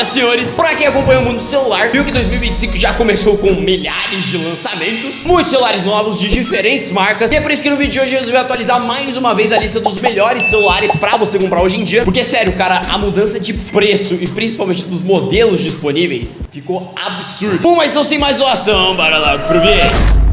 Senhoras e senhores, pra quem acompanha o mundo do celular, viu que 2025 já começou com milhares de lançamentos, muitos celulares novos de diferentes marcas. E é por isso que no vídeo de hoje eu resolvi atualizar mais uma vez a lista dos melhores celulares pra você comprar hoje em dia. Porque sério, cara, a mudança de preço e principalmente dos modelos disponíveis ficou absurdo. Bom, mas não sem mais zoação, bora lá pro vídeo.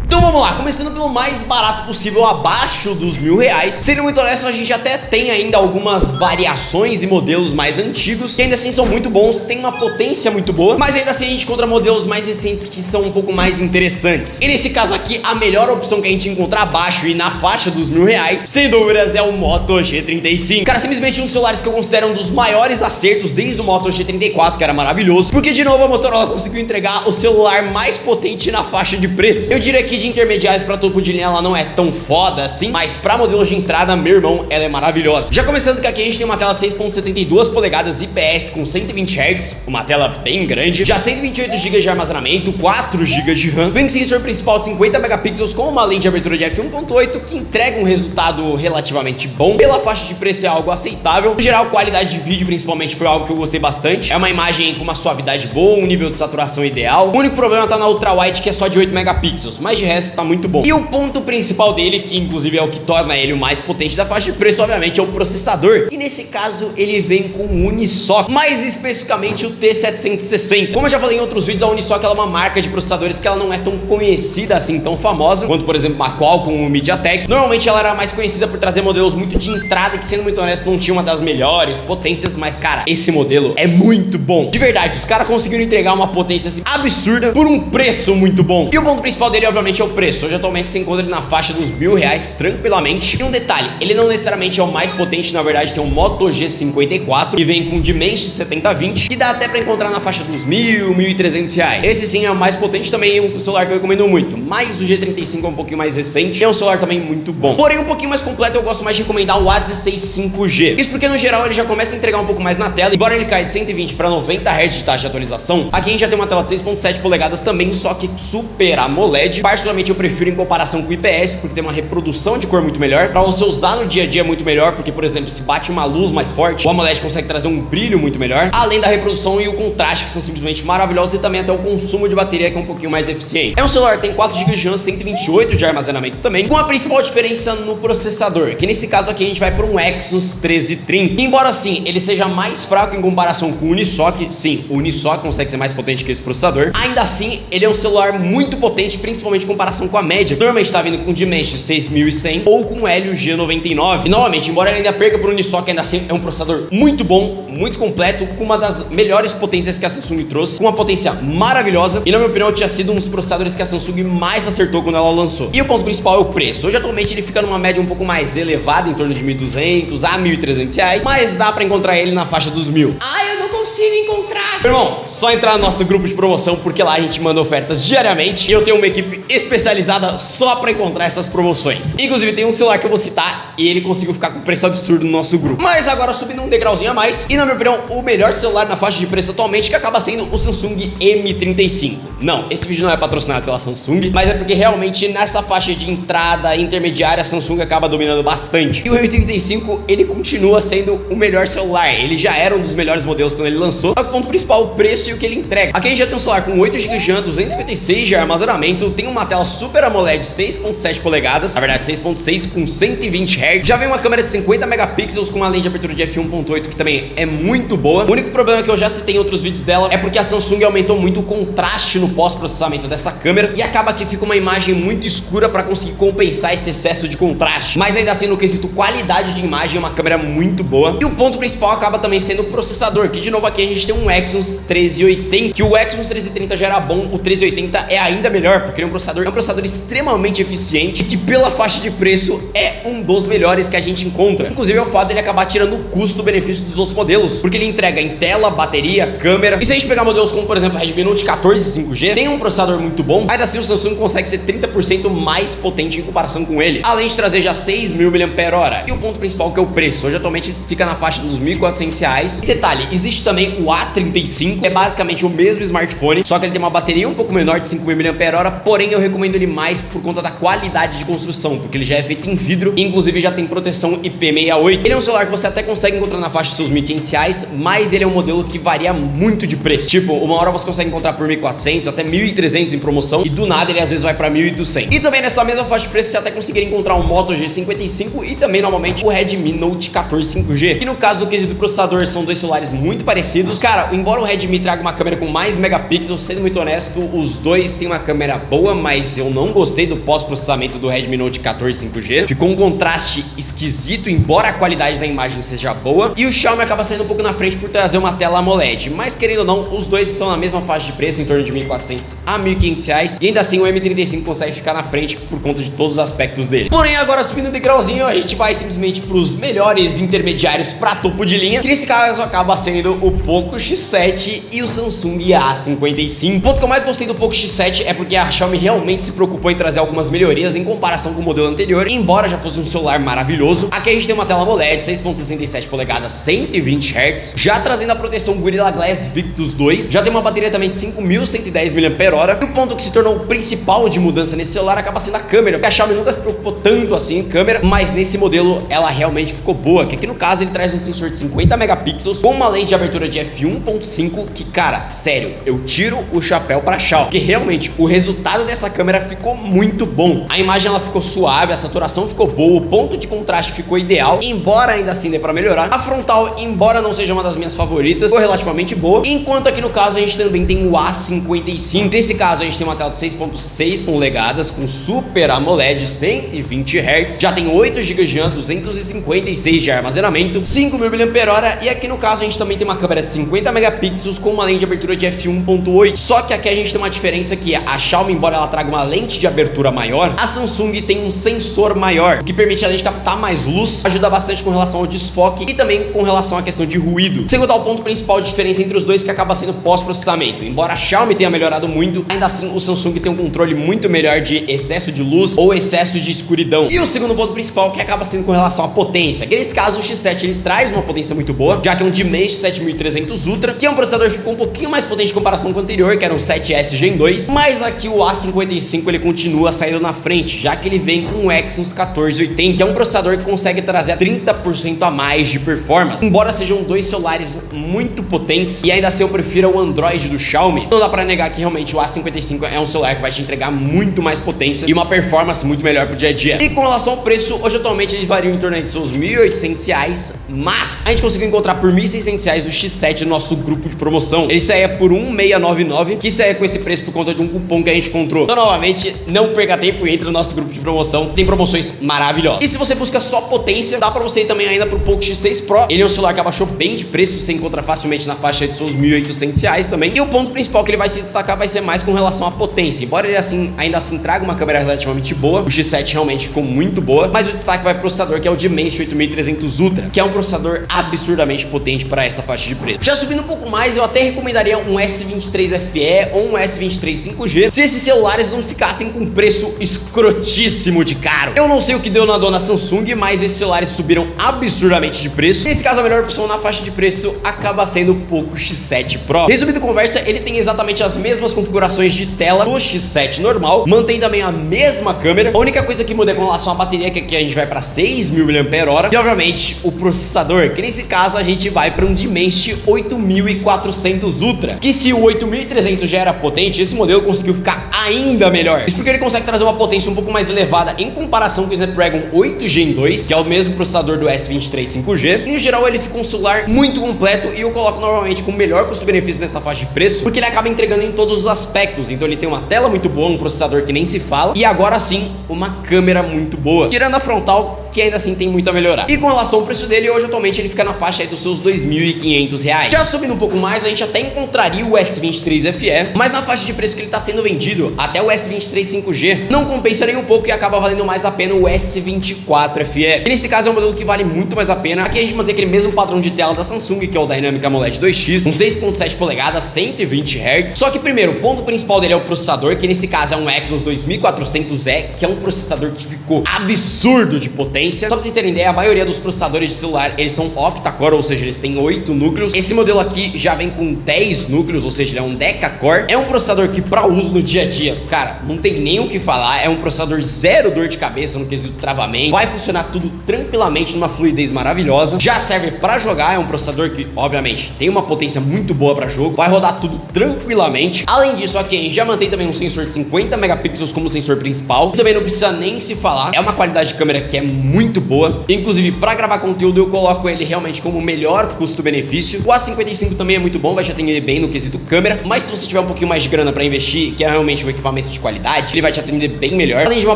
Então vamos lá, começando pelo mais barato possível, abaixo dos R$1.000. Sendo muito honesto, a gente até tem ainda algumas variações e modelos mais antigos, que ainda assim são muito bons, tem uma potência muito boa, mas ainda assim a gente encontra modelos mais recentes que são um pouco mais interessantes. E nesse caso aqui, a melhor opção que a gente encontra abaixo e na faixa dos R$1.000, sem dúvidas, é o Moto G35. Cara, simplesmente um dos celulares que eu considero um dos maiores acertos desde o Moto G34, que era maravilhoso, porque de novo a Motorola conseguiu entregar o celular mais potente na faixa de preço. Eu diria que de intermediários para topo de linha ela não é tão foda assim, mas para modelos de entrada, meu irmão, ela é maravilhosa. Já começando que aqui a gente tem uma tela de 6.72 polegadas IPS com 120 Hz, uma tela bem grande, já 128 GB de armazenamento, 4 GB de RAM, vem com sensor principal de 50 megapixels com uma lente de abertura de f1.8 que entrega um resultado relativamente bom. Pela faixa de preço é algo aceitável. No geral, qualidade de vídeo principalmente foi algo que eu gostei bastante. É uma imagem com uma suavidade boa, um nível de saturação ideal. O único problema tá na ultra wide, que é só de 8 megapixels, mas de resto tá muito bom. E o ponto principal dele, que inclusive é o que torna ele o mais potente da faixa de preço, obviamente, é o processador. E nesse caso, ele vem com o Unisoc, mais especificamente o T760. Como eu já falei em outros vídeos, a Unisoc ela é uma marca de processadores que ela não é tão conhecida assim, tão famosa, quanto por exemplo a Qualcomm ou o MediaTek. Normalmente ela era mais conhecida por trazer modelos muito de entrada, que sendo muito honesto, não tinha uma das melhores potências, mas cara, esse modelo é muito bom. De verdade, os caras conseguiram entregar uma potência assim, absurda por um preço muito bom. E o ponto principal dele, obviamente, é o preço. Hoje atualmente você encontra ele na faixa dos R$1.000 tranquilamente. E um detalhe, ele não necessariamente é o mais potente, na verdade tem um Moto G54 que vem com Dimensity 7020, que dá até pra encontrar na faixa dos R$1.000, R$1.300. Esse sim é o mais potente, também é um celular que eu recomendo muito, mas o G35 é um pouquinho mais recente, é um celular também muito bom. Porém, um pouquinho mais completo eu gosto mais de recomendar o A16 5G. Isso porque no geral ele já começa a entregar um pouco mais na tela, embora ele caia de 120 para 90 Hz de taxa de atualização. Aqui a gente já tem uma tela de 6.7 polegadas também, só que Super AMOLED. Particularmente eu prefiro em comparação com o IPS, porque tem uma reprodução de cor muito melhor, pra você usar no dia a dia muito melhor, porque por exemplo, se bate uma luz mais forte, o AMOLED consegue trazer um brilho muito melhor, além da reprodução e o contraste, que são simplesmente maravilhosos, e também até o consumo de bateria, que é um pouquinho mais eficiente. É um celular que tem 4 GB de RAM, 128 de armazenamento também, com a principal diferença no processador, que nesse caso aqui a gente vai para um Exynos 1330. Embora assim, ele seja mais fraco em comparação com o Unisoc, sim, o Unisoc consegue ser mais potente que esse processador, ainda assim, ele é um celular muito potente, principalmente em comparação com a média. Normalmente está vindo com Dimensity 6100 ou com Helio G99. E novamente, embora ele ainda perca para o Unisoc, ainda assim é um processador muito bom, muito completo, com uma das melhores potências que a Samsung trouxe, com uma potência maravilhosa, e na minha opinião tinha sido um dos processadores que a Samsung mais acertou quando ela lançou. E o ponto principal é o preço. Hoje atualmente ele fica numa média um pouco mais elevada, em torno de R$1.200 a R$1.300, mas dá pra encontrar ele na faixa dos 1.000. Eu não consigo encontrar. Meu irmão, só entrar no nosso grupo de promoção, porque lá a gente manda ofertas diariamente e eu tenho uma equipe especializada só pra encontrar essas promoções. Inclusive tem um celular que eu vou citar e ele conseguiu ficar com preço absurdo no nosso grupo. Mas agora subindo um degrauzinho a mais, e na minha opinião o melhor celular na faixa de preço atualmente, que acaba sendo o Samsung M35. Não, esse vídeo não é patrocinado pela Samsung, mas é porque realmente nessa faixa de entrada intermediária a Samsung acaba dominando bastante. E o M35 ele continua sendo o melhor celular, ele já era um dos melhores modelos quando ele lançou. O ponto principal, o preço e o que ele entrega. Aqui a gente já tem um celular com 8 GB de RAM, 256 de armazenamento, tem uma tela Super AMOLED 6.7 polegadas, na verdade 6.6 com 120 Hz, já vem uma câmera de 50 megapixels com uma lente de abertura de f1.8 que também é muito boa. O único problema que eu já citei em outros vídeos dela é porque a Samsung aumentou muito o contraste no pós-processamento dessa câmera e acaba que fica uma imagem muito escura para conseguir compensar esse excesso de contraste, mas ainda assim no quesito qualidade de imagem é uma câmera muito boa. E o ponto principal acaba também sendo o processador, que de novo aqui a gente tem um Exynos 1380, que o Exynos 1330 já era bom, o 1380 é ainda melhor, porque ele é um processador extremamente eficiente, que pela faixa de preço é um dos melhores que a gente encontra. Inclusive é o fato dele acabar tirando o custo-benefício dos outros modelos, porque ele entrega em tela, bateria, câmera. E se a gente pegar modelos como por exemplo o Redmi Note 14 5G, tem um processador muito bom, ainda assim o Samsung consegue ser 30% mais potente em comparação com ele, além de trazer já 6.000 mAh. E o ponto principal que é o preço, hoje atualmente fica na faixa dos R$1.400. E detalhe, existe também o A35, é basicamente o mesmo smartphone, só que ele tem uma bateria um pouco menor de 5.000 mAh, porém eu recomendo ele mais por conta da qualidade de construção, porque ele já é feito em vidro, inclusive já tem proteção IP68. Ele é um celular que você até consegue encontrar na faixa dos seus R$1.500, mas ele é um modelo que varia muito de preço. Tipo, uma hora você consegue encontrar por 1.400, até 1.300 em promoção, e do nada ele às vezes vai pra 1.200. E também nessa mesma faixa de preço você até conseguiria encontrar um Moto G55 e também normalmente o Redmi Note 14 5G. E no caso do quesito processador, são dois celulares muito parecidos. Cara, embora o Redmi traga uma câmera com mais megapixels, sendo muito honesto, os dois têm uma câmera boa, mas eu não gostei do pós-processamento do Redmi Note 14 5G. Ficou um contraste esquisito, embora a qualidade da imagem seja boa. E o Xiaomi acaba saindo um pouco na frente por trazer uma tela AMOLED, mas querendo ou não, os dois estão na mesma faixa de preço, em torno de R$1.400 a R$1.500, e ainda assim o M35 consegue ficar na frente por conta de todos os aspectos dele. Porém, agora subindo o degrauzinho, a gente vai simplesmente para os melhores intermediários para topo de linha, que nesse caso acaba sendo o Poco X7 e o Samsung A55. O ponto que eu mais gostei do Poco X7 é porque a Xiaomi realmente se preocupou em trazer algumas melhorias em comparação com o modelo anterior, embora já fosse um celular maravilhoso. Aqui a gente tem uma tela AMOLED 6.67 polegadas, 120 Hz, já trazendo a proteção Gorilla Glass Victus 2, já tem uma bateria também de 5.110 mAh. E o ponto que se tornou o principal de mudança nesse celular acaba sendo a câmera, porque a Xiaomi nunca se preocupou tanto assim em câmera, mas nesse modelo ela realmente ficou boa, que aqui no caso ele traz um sensor de 50 megapixels com uma lente de abertura de f1.5, que cara, sério, eu tiro o chapéu pra Xiaomi, porque realmente o resultado dessa câmera ficou muito bom. A imagem ela ficou suave, a saturação ficou boa, o ponto de contraste ficou ideal, embora ainda assim dê pra melhorar. A frontal, embora não seja uma das minhas favoritas, ficou relativamente boa, enquanto aqui no caso a gente também tem o A55. Nesse caso a gente tem uma tela de 6.6 polegadas com Super AMOLED 120 Hz, já tem 8 GB de RAM, 256 de armazenamento, 5.000 mAh, e aqui no caso a gente também tem uma câmera de 50 megapixels com uma lente de abertura de f1.8. Só que aqui a gente tem uma diferença, que a Xiaomi, embora ela traga uma lente de abertura maior, a Samsung tem um sensor maior, o que permite a gente captar mais luz, ajuda bastante com relação ao desfoque e também com relação à questão de ruído. Sem contar o ponto principal de diferença entre os dois, que acaba sendo pós-processamento. Embora a Xiaomi tenha melhorado muito, ainda assim o Samsung tem um controle muito melhor de excesso de luz ou excesso de escuridão. E o segundo ponto principal, que acaba sendo com relação à potência, que nesse caso o X7 ele traz uma potência muito boa, já que é um Dimensity 7300 Ultra, que é um processador que ficou um pouquinho mais potente em comparação com o anterior, que era um 7S Gen 2, mas aqui o A55 ele continua saindo na frente, já que ele vem com um Exynos 1480, que é um processador que consegue trazer 30% a mais de performance. Embora sejam dois celulares muito potentes, e ainda assim eu prefiro o Android do Xiaomi, não dá pra negar que realmente o A55 é um celular que vai te entregar muito mais potência e uma performance muito melhor pro dia a dia. E com relação ao preço, hoje atualmente eles variam em torno de seus R$1.800, mas a gente conseguiu encontrar por R$1.600 o X7 no nosso grupo de promoção. Ele saía por R$1.699, que saía com esse preço por conta de um cupom que a gente encontrou. Então, novamente, não perca tempo e entre no nosso grupo de promoção, tem promoções maravilhosas. E se você busca só potência, dá pra você ir também ainda pro Poco X6 Pro. Ele é um celular que abaixou bem de preço, você encontra facilmente na faixa de seus R$1.800 também. E o ponto principal que ele vai se destacar vai ser mais com relação à potência. Embora ele ainda assim traga uma câmera relativamente boa, o X7 realmente ficou muito boa, mas o destaque vai pro processador, que é o Dimensity 8300 Ultra, que é um processador absurdamente potente para essa faixa de preço. Já subindo um pouco mais, eu até recomendaria um S23 FE ou um S23 5G, se esses celulares não ficassem com preço escrotíssimo de caro. Eu não sei o que deu na dona Samsung, mas esses celulares subiram absurdamente de preço. Nesse caso, a melhor opção na faixa de preço acaba sendo o Poco X7 Pro. Resumindo a conversa, ele tem exatamente as mesmas configurações de tela do X7 normal, mantém também a mesma câmera. A única coisa que muda é com relação à bateria, que aqui a gente vai para 6.000 mAh, e obviamente o processador, que nesse caso a gente vai para um Dimensity 8400 Ultra, que se o 8300 já era potente, esse modelo conseguiu ficar ainda melhor. Isso porque ele consegue trazer uma potência um pouco mais elevada em comparação com o Snapdragon 8 Gen 2, que é o mesmo processador do S23 5G. E, em geral, ele fica um celular muito completo, e eu coloco normalmente com o melhor custo-benefício nessa faixa de preço, porque ele acaba entregando em todos os aspectos. Então ele tem uma tela muito boa, um processador que nem se fala, e agora sim, uma câmera muito boa, tirando a frontal, que ainda assim tem muito a melhorar. E com relação ao preço dele, hoje atualmente ele fica na faixa aí dos seus R$2.500. Já subindo um pouco mais, a gente até encontraria o S23 FE, mas na faixa de preço que ele está sendo vendido, até o S23 5G, não compensa nem um pouco e acaba valendo mais a pena o S24 FE. E nesse caso é um modelo que vale muito mais a pena. Aqui a gente mantém aquele mesmo padrão de tela da Samsung, que é o Dynamic AMOLED 2X, com 6.7 polegadas, 120 Hz. Só que primeiro, o ponto principal dele é o processador, que nesse caso é um Exynos 2400E, que é um processador que ficou absurdo de potência. potência. Só pra vocês terem ideia, a maioria dos processadores de celular, eles são octa-core, ou seja, eles têm 8 núcleos. Esse modelo aqui já vem com 10 núcleos, ou seja, ele é um deca-core. É um processador que pra uso no dia a dia, cara, não tem nem o que falar. É um processador zero dor de cabeça no quesito travamento. Vai funcionar tudo tranquilamente numa fluidez maravilhosa. Já serve pra jogar, é um processador que, obviamente, tem uma potência muito boa pra jogo. Vai rodar tudo tranquilamente. Além disso, aqui a gente já mantém também um sensor de 50 megapixels como sensor principal. E também não precisa nem se falar. É uma qualidade de câmera que é muito boa. Inclusive, pra gravar conteúdo, eu coloco ele realmente como o melhor custo-benefício. O A55 também é muito bom, vai te atender bem no quesito câmera. Mas se você tiver um pouquinho mais de grana pra investir, que é realmente um equipamento de qualidade, ele vai te atender bem melhor. Além de uma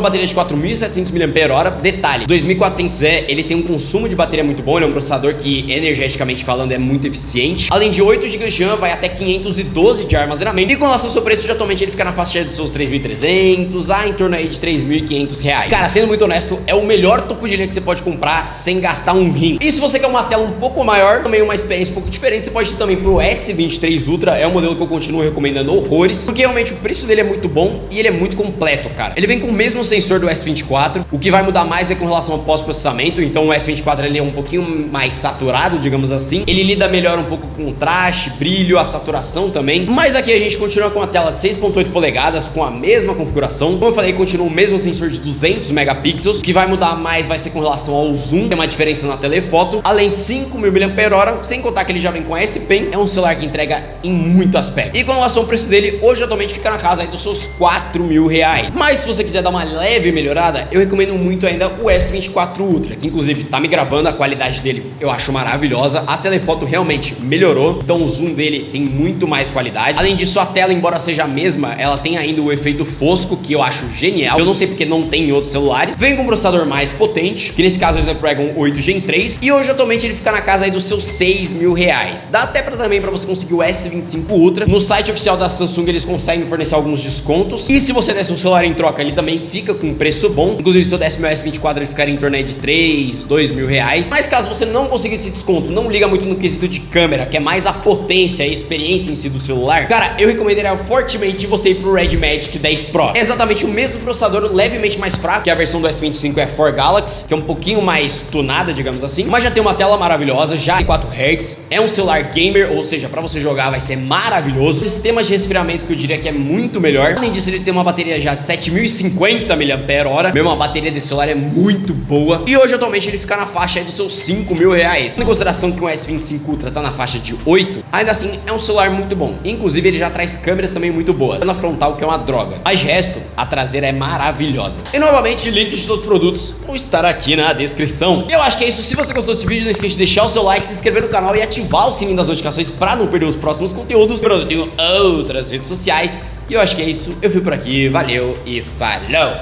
bateria de 4.700 mAh, detalhe, 2400E, ele tem um consumo de bateria muito bom. Ele é um processador que, energeticamente falando, é muito eficiente. Além de 8 GB de RAM, vai até 512 de armazenamento. E com relação ao seu preço, atualmente ele fica na faixa dos seus 3.300 a em torno aí de 3.500 reais. Cara, sendo muito honesto, é o melhor topo de linha que você pode comprar sem gastar um rim. E se você quer uma tela um pouco maior, também uma experiência um pouco diferente, você pode ir também pro S23 Ultra. É um modelo que eu continuo recomendando horrores, porque realmente o preço dele é muito bom e ele é muito completo, cara. Ele vem com o mesmo sensor do S24, o que vai mudar mais é com relação ao pós-processamento. Então o S24 ele é um pouquinho mais saturado, digamos assim. Ele lida melhor um pouco com o contraste, brilho, a saturação também. Mas aqui a gente continua com a tela de 6.8 polegadas, com a mesma configuração. Como eu falei, continua o mesmo sensor de 200 megapixels. O que vai mudar mais vai ser com relação ao zoom, tem uma diferença na telefoto. Além de 5.000 mAh, sem contar que ele já vem com S Pen. É um celular que entrega em muito aspecto. E com relação ao preço dele, hoje atualmente fica na casa aí dos seus 4.000 reais. Mas se você quiser dar uma leve melhorada, eu recomendo muito ainda o S24 Ultra, que inclusive tá me gravando, a qualidade dele eu acho maravilhosa. A telefoto realmente melhorou, então o zoom dele tem muito mais qualidade. Além disso, a tela, embora seja a mesma, ela tem ainda o efeito fosco, que eu acho genial. Eu não sei porque não tem em outros celulares. Vem com um processador mais potente, que nesse caso é o Snapdragon 8 Gen 3, e hoje atualmente ele fica na casa aí dos seus 6.000 reais. Dá até também pra você conseguir o S25 Ultra. No site oficial da Samsung eles conseguem fornecer alguns descontos, e se você desse um celular em troca, ele também fica com um preço bom. Inclusive, se eu desse meu S24, ele ficaria em torno aí de 2.000 reais. Mas caso você não consiga esse desconto, não liga muito no quesito de câmera, que é mais a potência, a experiência em si do celular, cara, eu recomendaria fortemente você ir pro Red Magic 10 Pro. É exatamente o mesmo processador, levemente mais fraco, que a versão do S25 é 4 Galaxy, que é um pouquinho mais tunada, digamos assim, mas já tem uma tela maravilhosa, já em 4 Hz, é um celular gamer, ou seja, pra você jogar vai ser maravilhoso. Sistema de resfriamento que eu diria que é muito melhor. Além disso, ele tem uma bateria já de 7.050 mAh, mesmo a bateria desse celular é muito boa, e hoje atualmente ele fica na faixa aí dos seus 5.000 reais. Em consideração que o S25 Ultra tá na faixa de 8, ainda assim é um celular muito bom. Inclusive ele já traz câmeras também muito boas, na frontal, que é uma droga, mas de resto a traseira é maravilhosa. E novamente, links de todos os produtos vão estar aqui na descrição. Eu acho que é isso. Se você gostou desse vídeo, não esqueça de deixar o seu like, se inscrever no canal e ativar o sininho das notificações para não perder os próximos conteúdos. Eu tenho outras redes sociais. E eu acho que é isso. Eu fui por aqui, valeu e falou!